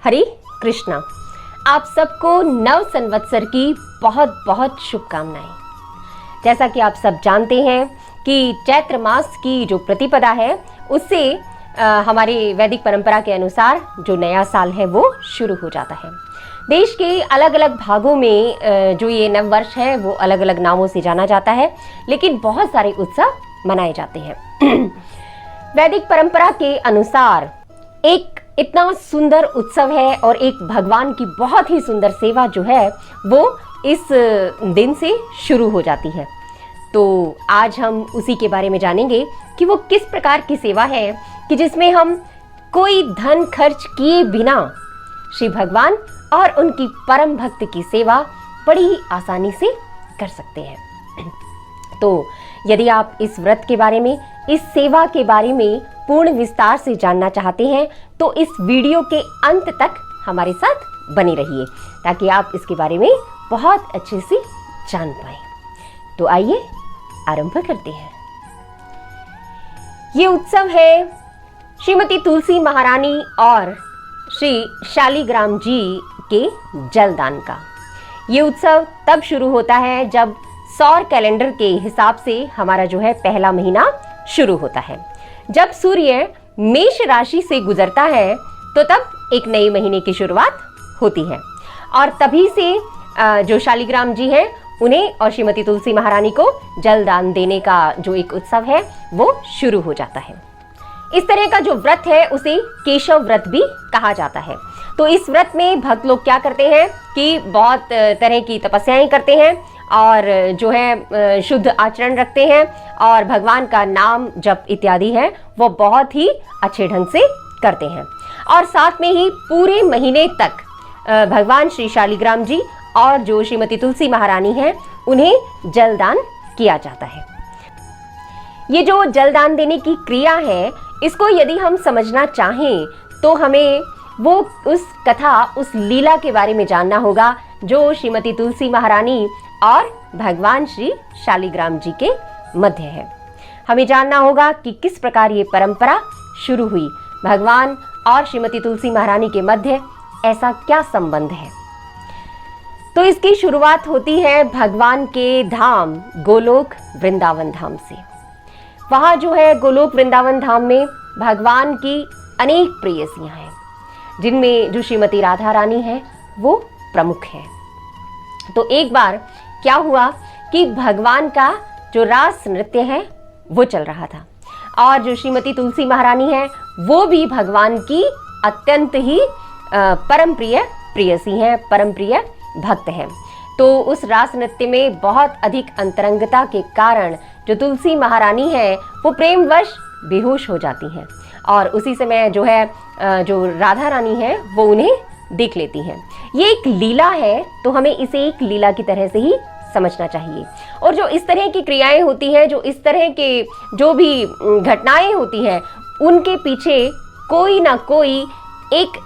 हरे कृष्णा। आप सबको नव संवत्सर की बहुत बहुत शुभकामनाएं। जैसा कि आप सब जानते हैं कि चैत्र मास की जो प्रतिपदा है उससे हमारे वैदिक परंपरा के अनुसार जो नया साल है वो शुरू हो जाता है। देश के अलग अलग भागों में जो ये नव वर्ष है वो अलग अलग नामों से जाना जाता है, लेकिन बहुत सारे उत्सव मनाए जाते हैं। वैदिक परंपरा के अनुसार एक इतना सुंदर उत्सव है और एक भगवान की बहुत ही सुंदर सेवा जो है वो इस दिन से शुरू हो जाती है। तो आज हम उसी के बारे में जानेंगे कि वो किस प्रकार की सेवा है कि जिसमें हम कोई धन खर्च किए बिना श्री भगवान और उनकी परम भक्त की सेवा बड़ी ही आसानी से कर सकते हैं। तो यदि आप इस व्रत के बारे में, इस सेवा के बारे में पूर्ण विस्तार से जानना चाहते हैं तो इस वीडियो के अंत तक हमारे साथ बने रहिए ताकि आप इसके बारे में बहुत अच्छे से जान पाएं। तो आइए आरंभ करते हैं। ये उत्सव है श्रीमती तुलसी महारानी और श्री शालिग्राम जी के जलदान का। ये उत्सव तब शुरू होता है जब सौर कैलेंडर के हिसाब से हमारा जो है पहला महीना शुरू होता है। जब सूर्य मेष राशि से गुजरता है तो तब एक नए महीने की शुरुआत होती है और तभी से जो शालिग्राम जी हैं उन्हें और श्रीमती तुलसी महारानी को जलदान देने का जो एक उत्सव है वो शुरू हो जाता है। इस तरह का जो व्रत है उसे केशव व्रत भी कहा जाता है। तो इस व्रत में भक्त लोग क्या करते हैं कि बहुत तरह की तपस्याएं करते हैं और जो है शुद्ध आचरण रखते हैं और भगवान का नाम जप इत्यादि है वो बहुत ही अच्छे ढंग से करते हैं। और साथ में ही पूरे महीने तक भगवान श्री शालिग्राम जी और जो श्रीमती तुलसी महारानी हैं उन्हें जलदान किया जाता है। ये जो जलदान देने की क्रिया है इसको यदि हम समझना चाहें तो हमें वो उस कथा, उस लीला के बारे में जानना होगा जो श्रीमती तुलसी महारानी और भगवान श्री शालिग्राम जी के मध्य है। हमें जानना होगा कि किस प्रकार ये परंपरा शुरू हुई, भगवान और श्रीमती तुलसी महारानी के मध्य ऐसा क्या संबंध है। तो इसकी शुरुआत होती है भगवान के धाम गोलोक वृंदावन धाम से। वहाँ जो है गोलोक वृंदावन धाम में भगवान की अनेक प्रेयसियां हैं जिनमें जो श्रीमती राधा रानी है वो प्रमुख है। तो एक बार क्या हुआ कि भगवान का जो रास नृत्य है वो चल रहा था और जो श्रीमती तुलसी महारानी है वो भी भगवान की अत्यंत ही परम प्रिय प्रेयसी हैं, परम प्रिय भक्त हैं। तो उस रास नृत्य में बहुत अधिक अंतरंगता के कारण जो तुलसी महारानी है वो प्रेमवश बेहोश हो जाती हैं और उसी समय जो है जो राधा रानी है वो उन्हें देख लेती हैं। ये एक लीला है तो हमें इसे एक लीला की तरह से ही समझना चाहिए। और जो इस तरह की क्रियाएं होती हैं, जो इस तरह के जो भी घटनाएं होती हैं उनके पीछे कोई ना कोई एक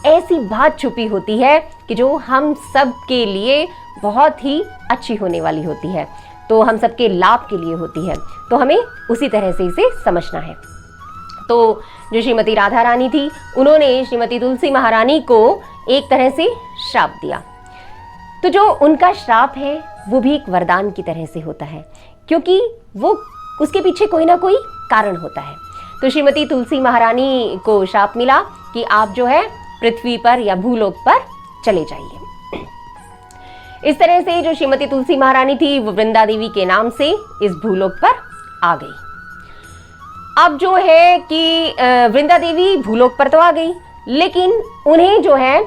ऐसी बात छुपी होती है कि जो हम सब के लिए बहुत ही अच्छी होने वाली होती है, तो हम सबके लाभ के लिए होती है। तो हमें उसी तरह से इसे समझना है। तो जो श्रीमती राधा रानी थी उन्होंने श्रीमती तुलसी महारानी को एक तरह से श्राप दिया। तो जो उनका श्राप है वो भी एक वरदान की तरह से होता है क्योंकि वो उसके पीछे कोई ना कोई कारण होता है। तो श्रीमती तुलसी महारानी को श्राप मिला कि आप जो है पृथ्वी पर या भूलोक पर चले जाइए। इस तरह से जो श्रीमती तुलसी महारानी थी वो वृंदा देवी के नाम से इस भूलोक पर आ गई। अब जो है कि वृंदा देवी भूलोक पर तो आ गई लेकिन उन्हें जो है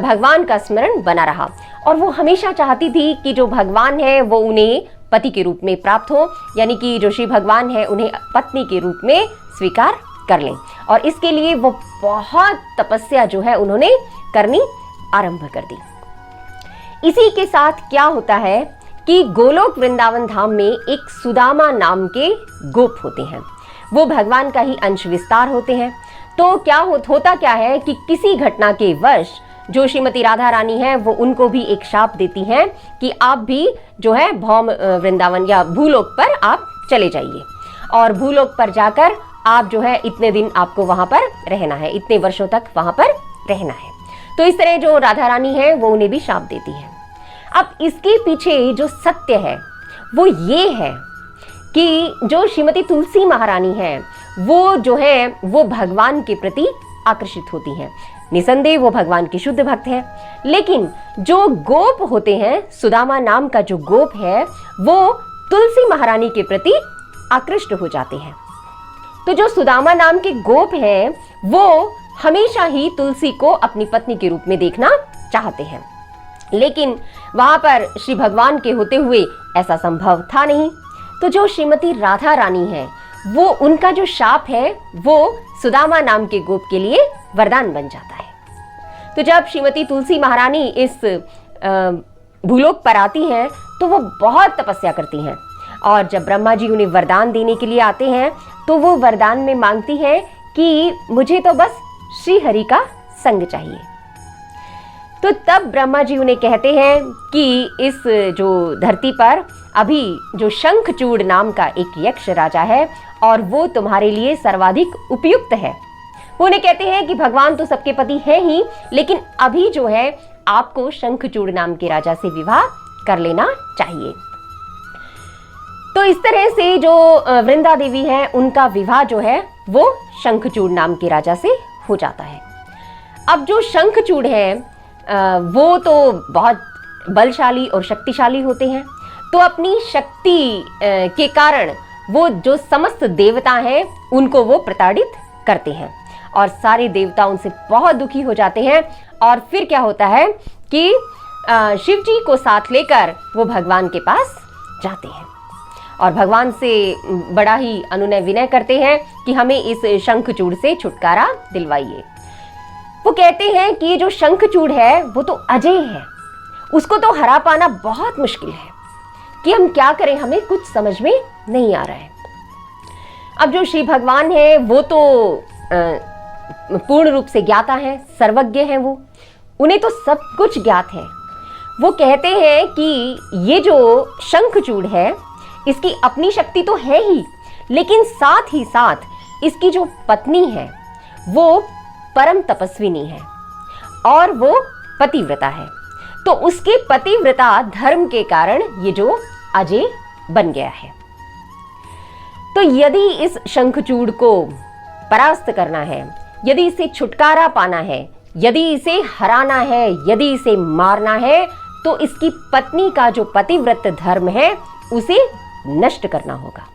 भगवान का स्मरण बना रहा और वो हमेशा चाहती थी कि जो भगवान है वो उन्हें पति के रूप में प्राप्त हो, यानी कि जो श्री भगवान है उन्हें पत्नी के रूप में स्वीकार कर लें। और इसके लिए वो बहुत तपस्या जो है उन्होंने करनी आरंभ कर दी। इसी के साथ क्या होता है कि गोलोक वृंदावन धाम में एक सुदामा नाम के गोप होते हैं, वो भगवान का ही अंश विस्तार होते हैं। तो क्या होता क्या है कि किसी घटना के वश जो श्रीमती राधा रानी है वो उनको भी एक शाप देती हैं कि आप भी जो है भौम वृंदावन या भूलोक पर आप चले जाइए और भूलोक पर जाकर आप जो है इतने दिन आपको वहां पर रहना है, इतने वर्षों तक वहां पर रहना है। तो इस तरह जो राधा रानी है वो उन्हें भी शाप देती है। अब इसके पीछे जो सत्य है वो ये है कि जो श्रीमती तुलसी महारानी है वो जो है वो भगवान के प्रति आकर्षित होती हैं। निसंदेह वो भगवान की शुद्ध भक्त है, लेकिन जो गोप होते हैं, सुदामा नाम का जो गोप है वो तुलसी महारानी के प्रति आकृष्ट हो जाते हैं। तो जो सुदामा नाम के गोप हैं वो हमेशा ही तुलसी को अपनी पत्नी के रूप में देखना चाहते हैं, लेकिन वहां पर श्री भगवान के होते हुए ऐसा संभव था नहीं। तो जो श्रीमती राधा रानी है वो उनका जो शाप है वो सुदामा नाम के गोप के लिए वरदान बन जाता है। तो जब श्रीमती तुलसी महारानी इस भूलोक पर आती हैं तो वो बहुत तपस्या करती हैं, और जब ब्रह्मा जी उन्हें वरदान देने के लिए आते हैं तो वो वरदान में मांगती हैं कि मुझे तो बस श्री हरि का संग चाहिए। तो तब ब्रह्मा जी उन्हें कहते हैं कि इस जो धरती पर अभी जो शंखचूड़ नाम का एक यक्ष राजा है और वो तुम्हारे लिए सर्वाधिक उपयुक्त है। वो उन्हें कहते हैं कि भगवान तो सबके पति है ही, लेकिन अभी जो है आपको शंखचूड़ नाम के राजा से विवाह कर लेना चाहिए। तो इस तरह से जो वृंदा देवी है उनका विवाह जो है वो शंखचूड़ नाम के राजा से हो जाता है। अब जो शंखचूड़ है वो तो बहुत बलशाली और शक्तिशाली होते हैं, तो अपनी शक्ति के कारण वो जो समस्त देवता हैं उनको वो प्रताड़ित करते हैं और सारे देवता उनसे बहुत दुखी हो जाते हैं। और फिर क्या होता है कि शिव जी को साथ लेकर वो भगवान के पास जाते हैं और भगवान से बड़ा ही अनुनय विनय करते हैं कि हमें इस शंखचूड़ से छुटकारा दिलवाइए। वो कहते हैं कि जो शंखचूड़ है वो तो अजय है, उसको तो हरा पाना बहुत मुश्किल है, कि हम क्या करें, हमें कुछ समझ में नहीं आ रहा है। अब जो श्री भगवान है वो तो पूर्ण रूप से ज्ञाता है, सर्वज्ञ हैं, वो उन्हें तो सब कुछ ज्ञात है। वो कहते हैं कि ये जो शंखचूड़ है इसकी अपनी शक्ति तो है ही, लेकिन साथ ही साथ इसकी जो पत्नी है वो परम तपस्विनी है और वो पतिव्रता है। तो उसके पतिव्रता धर्म के कारण ये जो अजय बन गया है। तो यदि इस शंखचूड़ को परास्त करना है, यदि इसे छुटकारा पाना है, यदि इसे हराना है, यदि इसे मारना है, तो इसकी पत्नी का जो पतिव्रत धर्म है उसे नष्ट करना होगा।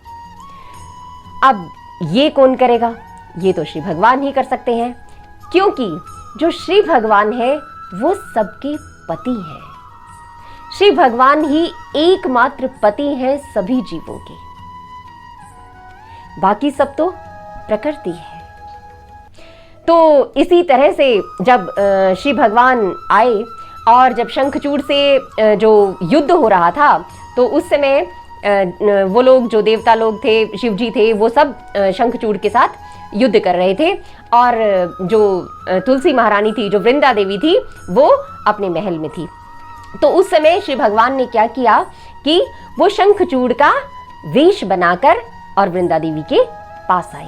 अब ये कौन करेगा? ये तो श्री भगवान ही कर सकते हैं, क्योंकि जो श्री भगवान है वो सबके पति हैं। श्री भगवान ही एकमात्र पति हैं सभी जीवों के, बाकी सब तो प्रकृति है। तो इसी तरह से जब श्री भगवान आए और जब शंखचूड़ से जो युद्ध हो रहा था तो उस समय वो लोग जो देवता लोग थे, शिव जी थे, वो सब शंखचूड़ के साथ युद्ध कर रहे थे और जो तुलसी महारानी थी, जो वृंदा देवी थी, वो अपने महल में थी। तो उस समय श्री भगवान ने क्या किया कि वो शंखचूड़ का वेश बनाकर और वृंदा देवी के पास आई।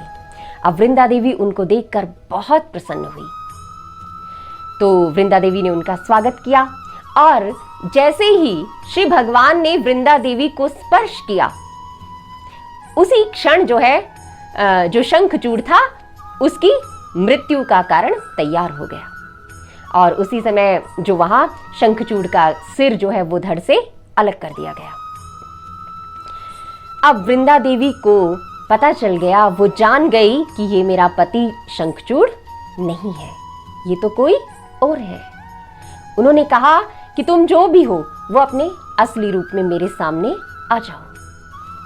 अब वृंदा देवी उनको देखकर बहुत प्रसन्न हुई, तो वृंदा देवी ने उनका स्वागत किया और जैसे ही श्री भगवान ने वृंदा देवी को स्पर्श किया, उसी क्षण जो है जो शंखचूड़ था उसकी मृत्यु का कारण तैयार हो गया और उसी समय जो वहां शंखचूड़ का सिर जो है वो धड़ से अलग कर दिया गया। अब वृंदा देवी को पता चल गया, वो जान गई कि ये मेरा पति शंखचूड़ नहीं है, ये तो कोई और है। उन्होंने कहा कि तुम जो भी हो वो अपने असली रूप में मेरे सामने आ जाओ।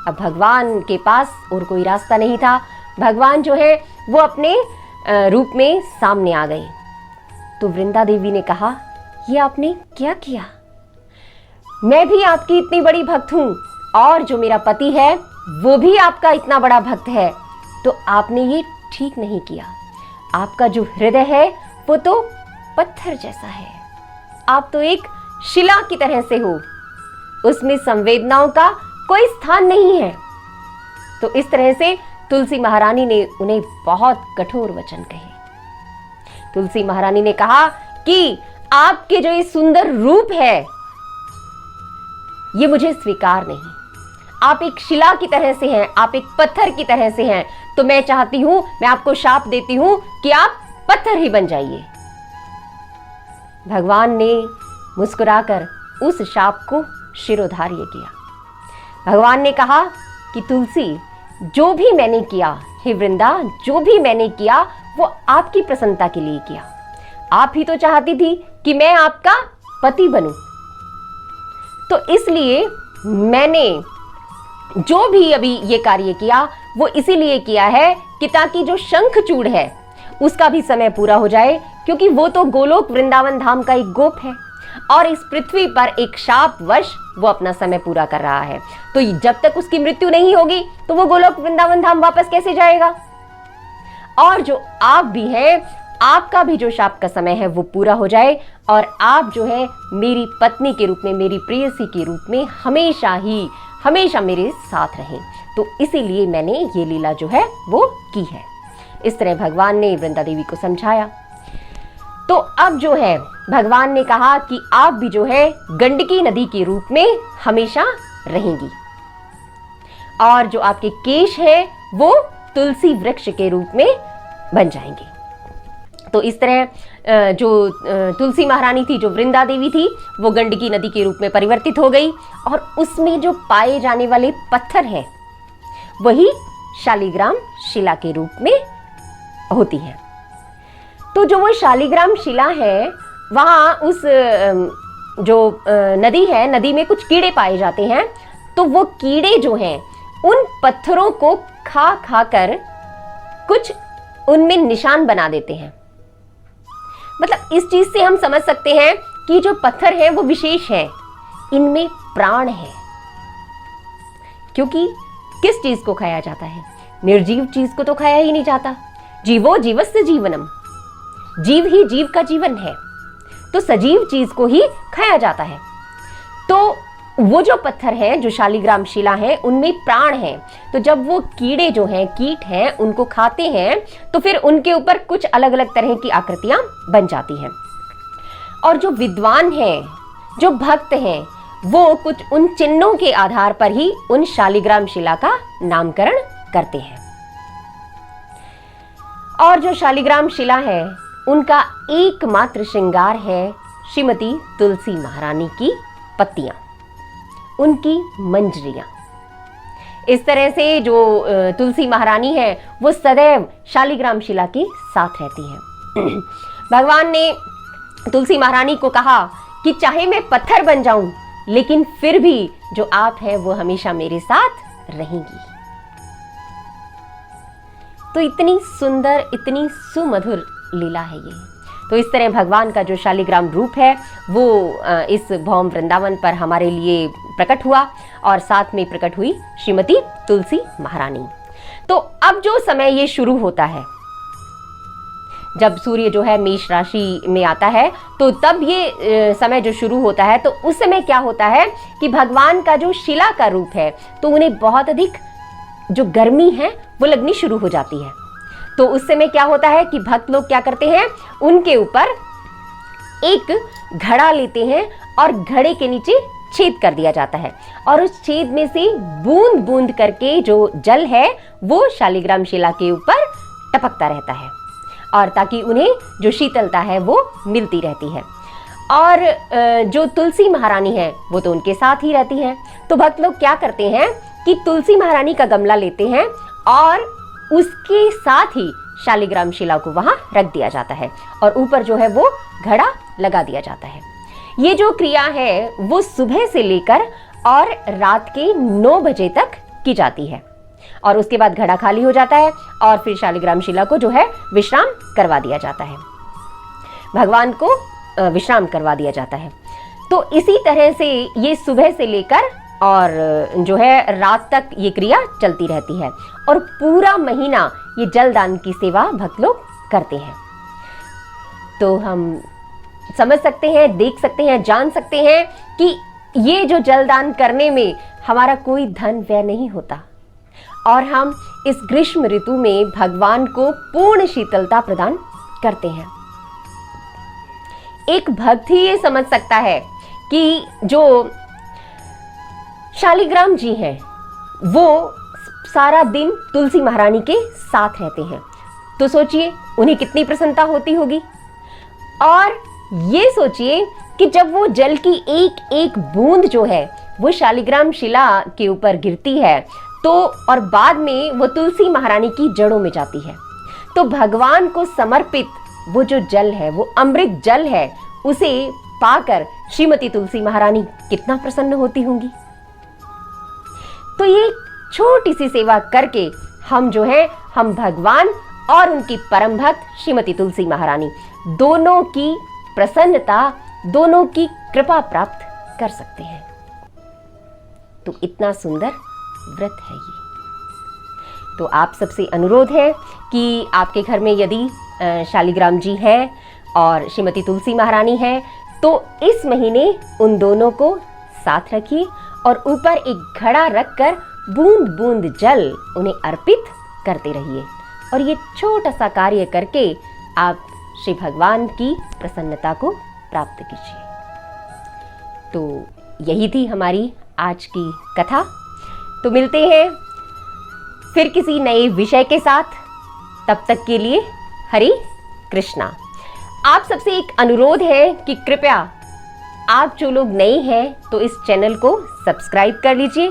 अब भगवान के पास और कोई रास्ता नहीं था, भगवान जो है वो अपने रूप में सामने आ गए। तो वृंदा देवी ने कहा, ये आपने क्या किया? मैं भी आपकी इतनी बड़ी भक्त हूं और जो मेरा पति है वो भी आपका इतना बड़ा भक्त है, तो आपने ये ठीक नहीं किया। आपका जो हृदय है वो तो पत्थर जैसा है, आप तो एक शिला की तरह से हो, उसमें संवेदनाओं का कोई स्थान नहीं है। तो इस तरह से तुलसी महारानी ने उन्हें बहुत कठोर वचन कहे। तुलसी महारानी ने कहा कि आपके जो ये सुंदर रूप है ये मुझे स्वीकार नहीं। आप एक शिला की तरह से हैं, आप एक पत्थर की तरह से हैं, तो मैं चाहती हूं, मैं आपको शाप देती हूं कि आप पत्थर ही बन जाइए। भगवान ने मुस्कुराकर उस शाप को शिरोधार्य किया। भगवान ने कहा कि तुलसी, जो भी मैंने किया, हे वृंदा, जो भी मैंने किया वो आपकी प्रसन्नता के लिए किया। आप ही तो चाहती थी कि मैं आपका पति बनूं, तो इसलिए मैंने जो भी अभी ये कार्य किया वो इसीलिए किया है कि ताकि जो शंखचूड़ है उसका भी समय पूरा हो जाए, क्योंकि वो तो गोलोक वृंदावन धाम का एक गोप है और इस पृथ्वी पर एक शापवश वो अपना समय पूरा कर रहा है। तो जब तक उसकी मृत्यु नहीं होगी तो वो गोलोक वृंदावन धाम वापस कैसे जाएगा। और जो आप भी हैं, आपका भी जो शाप का समय है वो पूरा हो जाए और आप जो है मेरी पत्नी के रूप में, मेरी प्रेयसी के रूप में हमेशा मेरे साथ रहें। तो इसीलिए मैंने ये लीला जो है वो की है। इस तरह भगवान ने वृंदा देवी को समझाया। तो अब जो है भगवान ने कहा कि आप भी जो है गंडकी नदी के रूप में हमेशा रहेंगी और जो आपके केश है वो तुलसी वृक्ष के रूप में बन जाएंगे। तो इस तरह जो तुलसी महारानी थी, जो वृंदा देवी थी, वो गंडकी नदी के रूप में परिवर्तित हो गई और उसमें जो पाए जाने वाले पत्थर हैं वही शालिग्राम शिला के रूप में होती है। तो जो वो शालिग्राम शिला है, वहाँ उस जो नदी है, नदी में कुछ कीड़े पाए जाते हैं। तो वो कीड़े जो हैं उन पत्थरों को खा खा कर कुछ उनमें निशान बना देते हैं। मतलब इस चीज से हम समझ सकते हैं कि जो पत्थर है वो विशेष है, इनमें प्राण है। क्योंकि किस चीज को खाया जाता है? निर्जीव चीज को तो खाया ही नहीं जाता। जीवो जीवस्य जीवनम, जीव ही जीव का जीवन है, तो सजीव चीज को ही खाया जाता है। तो वो जो पत्थर है, जो शालिग्राम शिला है, उनमें प्राण है। तो जब वो कीड़े जो हैं, कीट हैं, उनको खाते हैं तो फिर उनके ऊपर कुछ अलग अलग तरह की आकृतियां बन जाती हैं। और जो विद्वान हैं, जो भक्त हैं, वो कुछ उन चिन्हों के आधार पर ही उन शालिग्राम शिला का नामकरण करते हैं। और जो शालिग्राम शिला है उनका एकमात्र श्रृंगार है श्रीमती तुलसी महारानी की पत्तियां, उनकी मंजरियां। इस तरह से जो तुलसी महारानी है वो सदैव शालिग्राम शिला के साथ रहती हैं। भगवान ने तुलसी महारानी को कहा कि चाहे मैं पत्थर बन जाऊं, लेकिन फिर भी जो आप हैं वो हमेशा मेरे साथ रहेंगी। तो इतनी सुंदर, इतनी सुमधुर लीला है ये। तो इस तरह भगवान का जो शालिग्राम रूप है वो इस भौम वृंदावन पर हमारे लिए प्रकट हुआ और साथ में प्रकट हुई श्रीमती तुलसी महारानी। तो अब जो समय ये शुरू होता है, जब सूर्य जो है मेष राशि में आता है, तो तब ये समय जो शुरू होता है, तो उस समय क्या होता है कि भगवान का जो शिला का रूप है तो उन्हें बहुत अधिक जो गर्मी है वो लगनी शुरू हो जाती है। तो उस समय क्या होता है कि भक्त लोग क्या करते हैं, उनके ऊपर एक घड़ा लेते हैं और घड़े के नीचे छेद कर दिया जाता है और उस छेद में से बूंद बूंद करके जो जल है वो शालिग्राम शिला के ऊपर टपकता रहता है, और ताकि उन्हें जो शीतलता है वो मिलती रहती है। और जो तुलसी महारानी है वो तो उनके साथ ही रहती हैं। तो भक्त लोग क्या करते हैं कि तुलसी महारानी का गमला लेते हैं और उसके साथ ही शालिग्राम शिला को वहां रख दिया जाता है और ऊपर जो है वो घड़ा लगा दिया जाता है। ये जो क्रिया है वो सुबह से लेकर और रात के 9 बजे तक की जाती है और उसके बाद घड़ा खाली हो जाता है और फिर शालिग्राम शिला को जो है विश्राम करवा दिया जाता है, भगवान को विश्राम करवा दिया जाता है। तो इसी तरह से ये सुबह से लेकर और जो है रात तक ये क्रिया चलती रहती है और पूरा महीना ये जलदान की सेवा भक्त लोग करते हैं। तो हम समझ सकते हैं, देख सकते हैं, जान सकते हैं कि ये जो जलदान करने में हमारा कोई धन व्यय नहीं होता और हम इस ग्रीष्म ऋतु में भगवान को पूर्ण शीतलता प्रदान करते हैं। एक भक्त ही ये समझ सकता है कि जो शालिग्राम जी हैं वो सारा दिन तुलसी महारानी के साथ रहते हैं, तो सोचिए उन्हें कितनी प्रसन्नता होती होगी। और ये सोचिए कि जब वो जल की एक एक बूंद जो है वो शालिग्राम शिला के ऊपर गिरती है तो और बाद में वो तुलसी महारानी की जड़ों में जाती है, तो भगवान को समर्पित वो जो जल है, वो अमृत जल है, उसे पाकर श्रीमती तुलसी महारानी कितना प्रसन्न होती होंगी। तो ये छोटी सी सेवा करके हम जो है हम भगवान और उनकी परम भक्त श्रीमती तुलसी महारानी दोनों की प्रसन्नता, दोनों की कृपा प्राप्त कर सकते हैं। तो इतना सुंदर व्रत है ये। तो आप सबसे अनुरोध है कि आपके घर में यदि शालिग्राम जी हैं और श्रीमती तुलसी महारानी है तो इस महीने उन दोनों को साथ रखिए और ऊपर एक घड़ा रखकर बूंद बूंद जल उन्हें अर्पित करते रहिए, और ये छोटा सा कार्य करके आप श्री भगवान की प्रसन्नता को प्राप्त कीजिए। तो यही थी हमारी आज की कथा। तो मिलते हैं फिर किसी नए विषय के साथ, तब तक के लिए हरे कृष्णा। आप सबसे एक अनुरोध है कि कृपया आप जो लोग नए हैं तो इस चैनल को सब्सक्राइब कर लीजिए,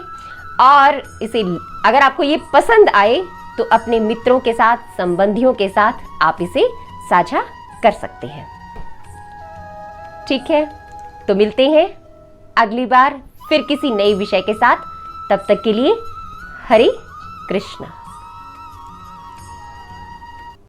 और इसे अगर आपको ये पसंद आए तो अपने मित्रों के साथ, संबंधियों के साथ आप इसे साझा कर सकते हैं। ठीक है, तो मिलते हैं अगली बार फिर किसी नए विषय के साथ। तब तक के लिए हरे कृष्णा।